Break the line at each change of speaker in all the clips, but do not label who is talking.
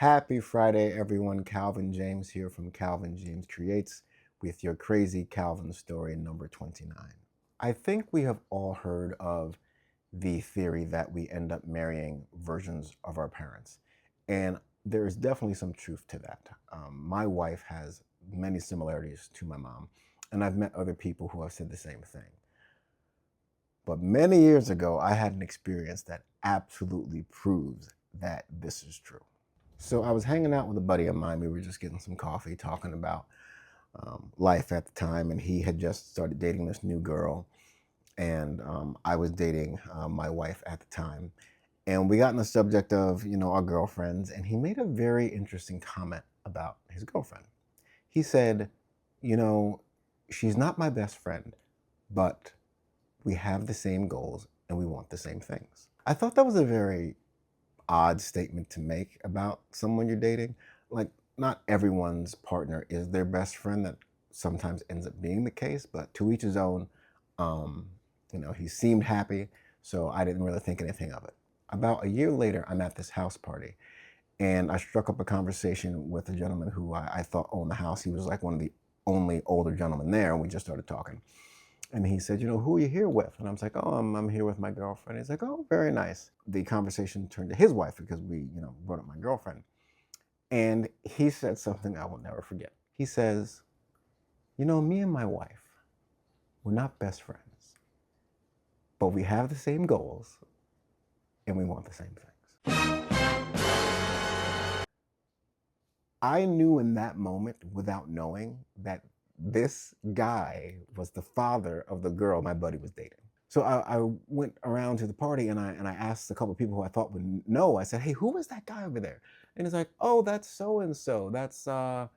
Happy Friday, everyone. Calvin James here from Calvin James Creates with your crazy Calvin story number 29. I think we have all heard of the theory that we end up marrying versions of our parents. And there's definitely some truth to that. My wife has many similarities to my mom, and I've met other people who have said the same thing. But many years ago, I had an experience that absolutely proves that this is true. So I was hanging out with a buddy of mine. We were just getting some coffee, talking about life at the time, and he had just started dating this new girl, and I was dating my wife at the time. And we got on the subject of, our girlfriends, and he made a very interesting comment about his girlfriend. He said, you know, she's not my best friend, but we have the same goals and we want the same things. I thought that was a very odd statement to make about someone you're dating. Like, not everyone's partner is their best friend. That sometimes ends up being the case, but to each his own. Um, he seemed happy, so I didn't really think anything of it. About a year later, I'm at this house party, and I struck up a conversation with a gentleman who I thought owned the house. He was like one of the only older gentlemen there, and we just started talking. And he said, who are you here with? And I was like, oh, I'm here with my girlfriend. He's like, oh, very nice. The conversation turned to his wife because we, brought up my girlfriend. And he said something I will never forget. He says, me and my wife, we're not best friends, but we have the same goals and we want the same things. I knew in that moment, without knowing, that this guy was the father of the girl my buddy was dating. So I went around to the party and I asked a couple of people who I thought would know. I said, "Hey, who is that guy over there?" And he's like, "Oh, that's so and so. That's the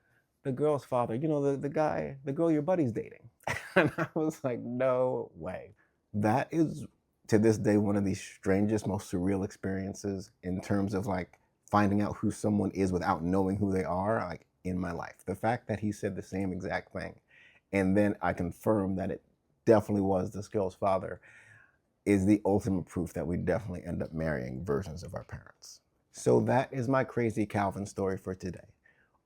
girl's father. The guy, the girl your buddy's dating." And I was like, "No way." That is, to this day, one of the strangest, most surreal experiences in terms of like finding out who someone is without knowing who they are, like in my life. The fact that he said the same exact thing, and then I confirmed that it definitely was this girl's father, is the ultimate proof that we definitely end up marrying versions of our parents. So that is my crazy Calvin story for today.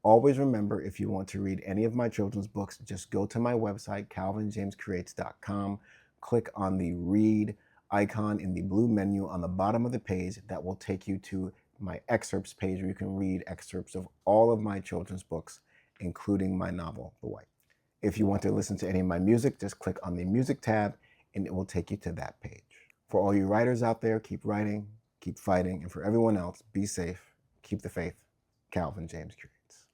Always remember, if you want to read any of my children's books, just go to my website, calvinjamescreates.com, click on the read icon in the blue menu on the bottom of the page. That will take you to my excerpts page where you can read excerpts of all of my children's books, including my novel, The White. If you want to listen to any of my music, just click on the music tab and it will take you to that page. For all you writers out there, keep writing, keep fighting, and for everyone else, be safe, keep the faith. Calvin James Creates.